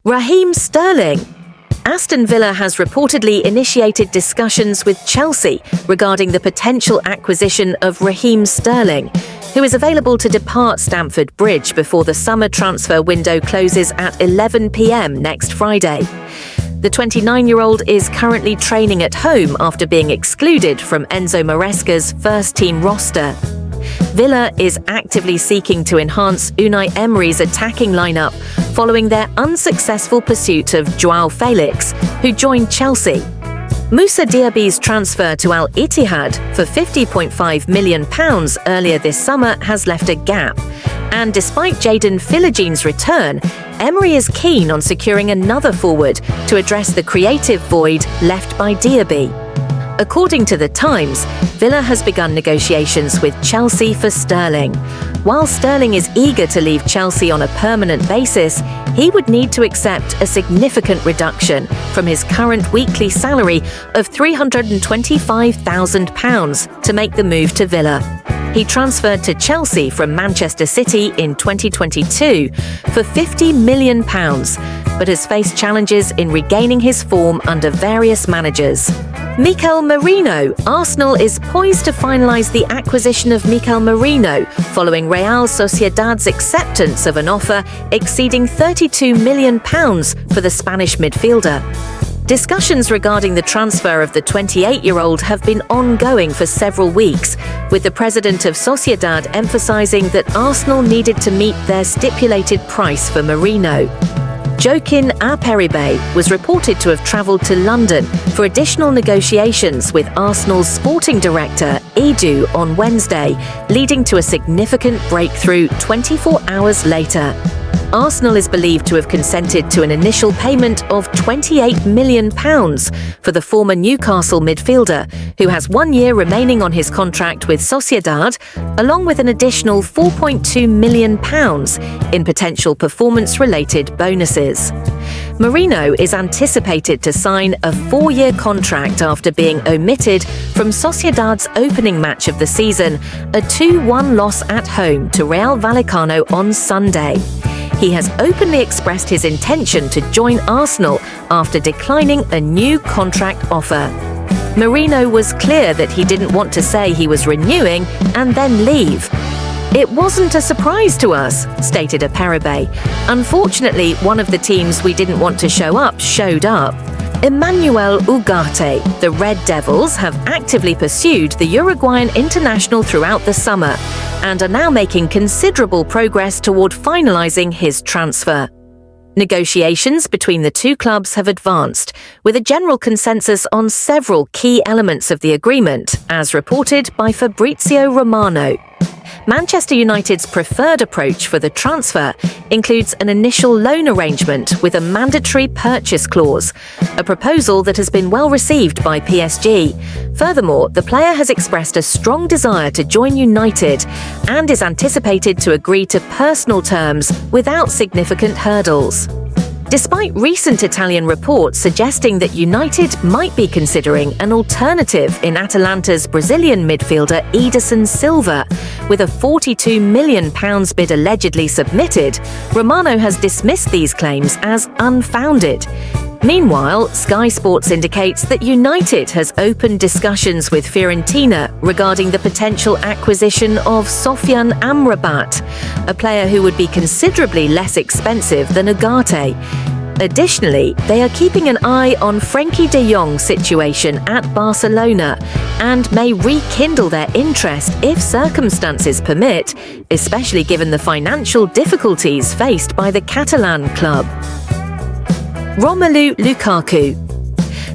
Raheem Sterling. Aston Villa has reportedly initiated discussions with Chelsea regarding the potential acquisition of Raheem Sterling, who is available to depart Stamford Bridge before the summer transfer window closes at 11 p.m. next Friday. The 29-year-old is currently training at home after being excluded from Enzo Maresca's first-team roster. Villa is actively seeking to enhance Unai Emery's attacking lineup following their unsuccessful pursuit of João Felix, who joined Chelsea. Moussa Diaby's transfer to Al Ittihad for £50.5 million earlier this summer has left a gap. And despite Jadon Sancho's return, Emery is keen on securing another forward to address the creative void left by Diaby. According to The Times, Villa has begun negotiations with Chelsea for Sterling. While Sterling is eager to leave Chelsea on a permanent basis, he would need to accept a significant reduction from his current weekly salary of £325,000 to make the move to Villa. He transferred to Chelsea from Manchester City in 2022 for £50 million, but has faced challenges in regaining his form under various managers. Mikel Merino. Arsenal is poised to finalise the acquisition of Mikel Merino following Real Sociedad's acceptance of an offer exceeding £32 million for the Spanish midfielder. Discussions regarding the transfer of the 28-year-old have been ongoing for several weeks, with the president of Sociedad emphasising that Arsenal needed to meet their stipulated price for Merino. Joaquin Aperibe was reported to have travelled to London for additional negotiations with Arsenal's sporting director, Edu, on Wednesday, leading to a significant breakthrough 24 hours later. Arsenal is believed to have consented to an initial payment of £28 million for the former Newcastle midfielder, who has 1 year remaining on his contract with Sociedad, along with an additional £4.2 million in potential performance-related bonuses. Merino is anticipated to sign a 4-year contract after being omitted from Sociedad's opening match of the season, a 2-1 loss at home to Real Vallecano on Sunday. He has openly expressed his intention to join Arsenal after declining a new contract offer. Merino was clear that he didn't want to say he was renewing and then leave. "It wasn't a surprise to us," stated Aperibe. "Unfortunately, one of the teams we didn't want to show up showed up." Emmanuel Ugarte. The Red Devils have actively pursued the Uruguayan international throughout the summer and are now making considerable progress toward finalising his transfer. Negotiations between the two clubs have advanced, with a general consensus on several key elements of the agreement, as reported by Fabrizio Romano. Manchester United's preferred approach for the transfer includes an initial loan arrangement with a mandatory purchase clause, a proposal that has been well received by PSG. Furthermore, the player has expressed a strong desire to join United and is anticipated to agree to personal terms without significant hurdles. Despite recent Italian reports suggesting that United might be considering an alternative in Atalanta's Brazilian midfielder Ederson Silva, with a £42 million bid allegedly submitted, Romano has dismissed these claims as unfounded. Meanwhile, Sky Sports indicates that United has opened discussions with Fiorentina regarding the potential acquisition of Sofyan Amrabat, a player who would be considerably less expensive than Ugarte. Additionally, they are keeping an eye on Frenkie de Jong's situation at Barcelona and may rekindle their interest if circumstances permit, especially given the financial difficulties faced by the Catalan club. Romelu Lukaku.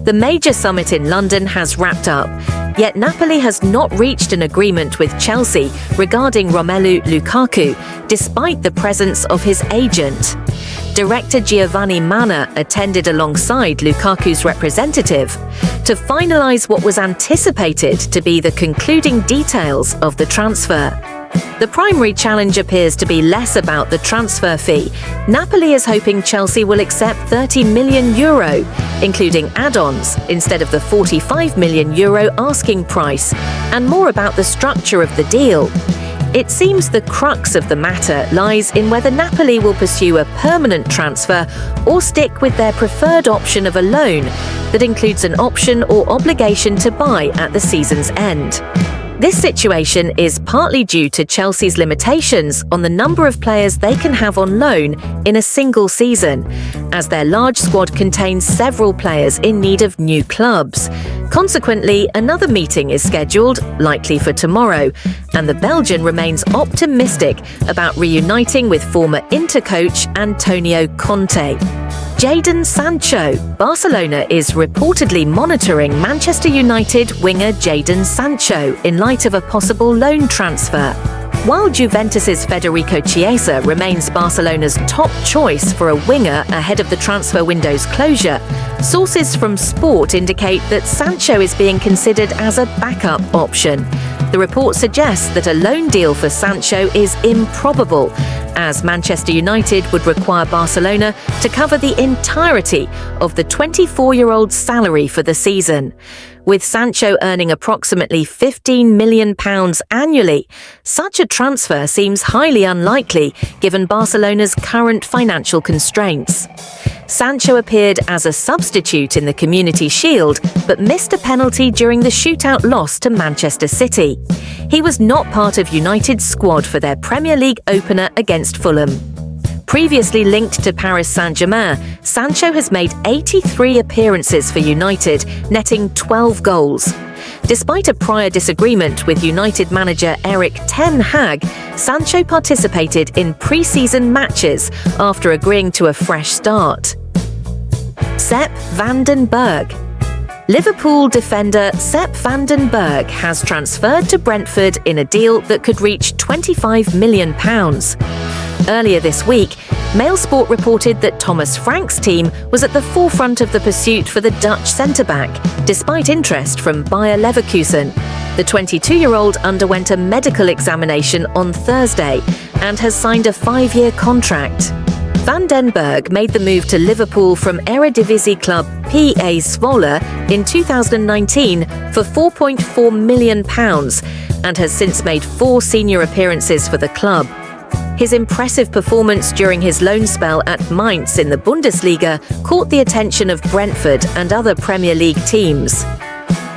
The major summit in London has wrapped up, yet Napoli has not reached an agreement with Chelsea regarding Romelu Lukaku, despite the presence of his agent. Director Giovanni Manna attended alongside Lukaku's representative to finalise what was anticipated to be the concluding details of the transfer. The primary challenge appears to be less about the transfer fee. Napoli is hoping Chelsea will accept €30 million, including add-ons, instead of the €45 million asking price, and more about the structure of the deal. It seems the crux of the matter lies in whether Napoli will pursue a permanent transfer or stick with their preferred option of a loan that includes an option or obligation to buy at the season's end. This situation is partly due to Chelsea's limitations on the number of players they can have on loan in a single season, as their large squad contains several players in need of new clubs. Consequently, another meeting is scheduled, likely for tomorrow, and the Belgian remains optimistic about reuniting with former Inter coach Antonio Conte. Jadon Sancho. Barcelona is reportedly monitoring Manchester United winger Jadon Sancho in light of a possible loan transfer. While Juventus's Federico Chiesa remains Barcelona's top choice for a winger ahead of the transfer window's closure, sources from Sport indicate that Sancho is being considered as a backup option. The report suggests that a loan deal for Sancho is improbable, as Manchester United would require Barcelona to cover the entirety of the 24-year-old's salary for the season. With Sancho earning approximately £15 million annually, such a transfer seems highly unlikely given Barcelona's current financial constraints. Sancho appeared as a substitute in the Community Shield, but missed a penalty during the shootout loss to Manchester City. He was not part of United's squad for their Premier League opener against Fulham. Previously linked to Paris Saint-Germain, Sancho has made 83 appearances for United, netting 12 goals. Despite a prior disagreement with United manager Erik ten Hag, Sancho participated in pre-season matches after agreeing to a fresh start. Sepp van den Berg. Liverpool defender Sepp van den Berg has transferred to Brentford in a deal that could reach £25 million. Earlier this week, Mailsport reported that Thomas Frank's team was at the forefront of the pursuit for the Dutch centre-back, despite interest from Bayer Leverkusen. The 22-year-old underwent a medical examination on Thursday and has signed a 5-year contract. Van den Berg made the move to Liverpool from Eredivisie club PA Zwolle in 2019 for £4.4 million and has since made 4 senior appearances for the club. His impressive performance during his loan spell at Mainz in the Bundesliga caught the attention of Brentford and other Premier League teams.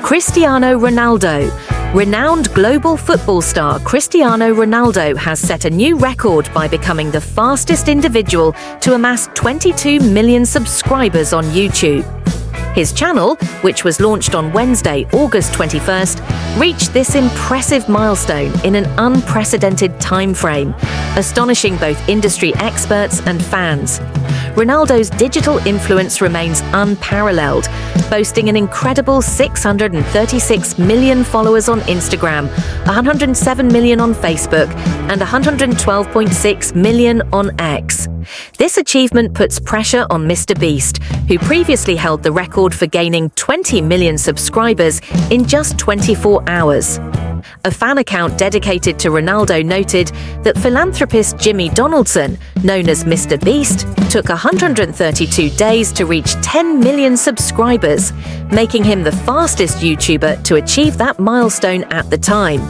Cristiano Ronaldo. Renowned global football star Cristiano Ronaldo has set a new record by becoming the fastest individual to amass 22 million subscribers on YouTube. His channel, which was launched on Wednesday, August 21st, reached this impressive milestone in an unprecedented time frame, astonishing both industry experts and fans. Ronaldo's digital influence remains unparalleled, boasting an incredible 636 million followers on Instagram, 107 million on Facebook, and 112.6 million on X. This achievement puts pressure on Mr. Beast, who previously held the record for gaining 20 million subscribers in just 24 hours. A fan account dedicated to Ronaldo noted that philanthropist Jimmy Donaldson, known as Mr. Beast, took 132 days to reach 10 million subscribers, making him the fastest YouTuber to achieve that milestone at the time.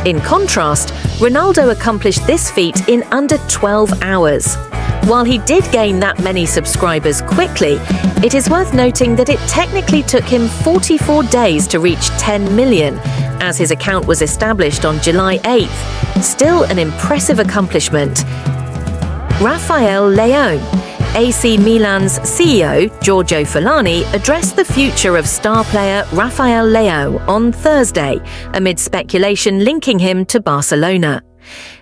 In contrast, Ronaldo accomplished this feat in under 12 hours. While he did gain that many subscribers quickly, it is worth noting that it technically took him 44 days to reach 10 million, as his account was established on July 8th. Still an impressive accomplishment. Rafael Leão. AC Milan's CEO, Giorgio Fulani, addressed the future of star player Rafael Leão on Thursday, amid speculation linking him to Barcelona.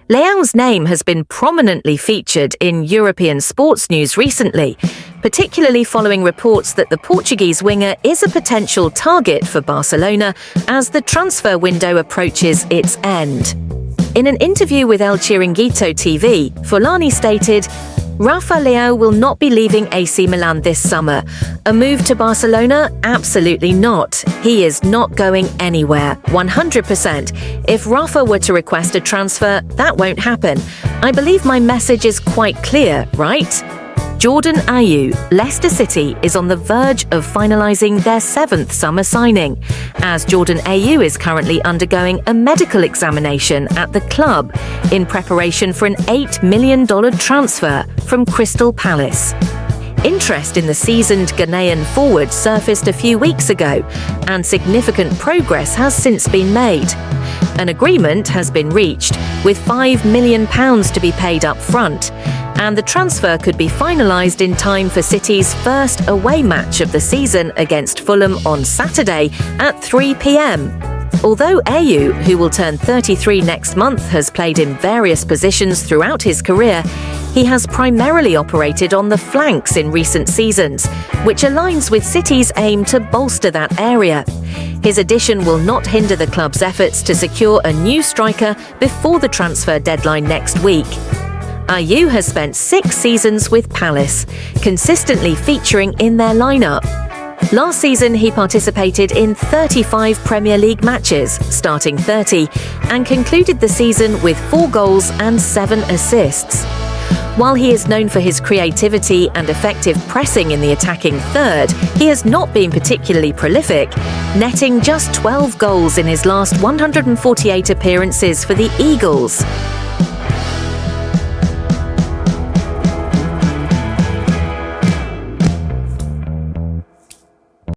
Leão's name has been prominently featured in European sports news recently, particularly following reports that the Portuguese winger is a potential target for Barcelona as the transfer window approaches its end. In an interview with El Chiringuito TV, Fulani stated, "Rafa Leão will not be leaving AC Milan this summer. A move to Barcelona? Absolutely not. He is not going anywhere, 100%. If Rafa were to request a transfer, that won't happen. I believe my message is quite clear, right?" Jordan Ayew, Leicester City is on the verge of finalising their 7th summer signing, as Jordan Ayew is currently undergoing a medical examination at the club in preparation for an $8 million transfer from Crystal Palace. Interest in the seasoned Ghanaian forward surfaced a few weeks ago, and significant progress has since been made. An agreement has been reached, with £5 million to be paid up front, and the transfer could be finalised in time for City's first away match of the season against Fulham on Saturday at 3 p.m. Although Ayew, who will turn 33 next month, has played in various positions throughout his career, he has primarily operated on the flanks in recent seasons, which aligns with City's aim to bolster that area. His addition will not hinder the club's efforts to secure a new striker before the transfer deadline next week. Ayew has spent 6 seasons with Palace, consistently featuring in their lineup. Last season, he participated in 35 Premier League matches, starting 30, and concluded the season with 4 goals and 7 assists. While he is known for his creativity and effective pressing in the attacking third, he has not been particularly prolific, netting just 12 goals in his last 148 appearances for the Eagles.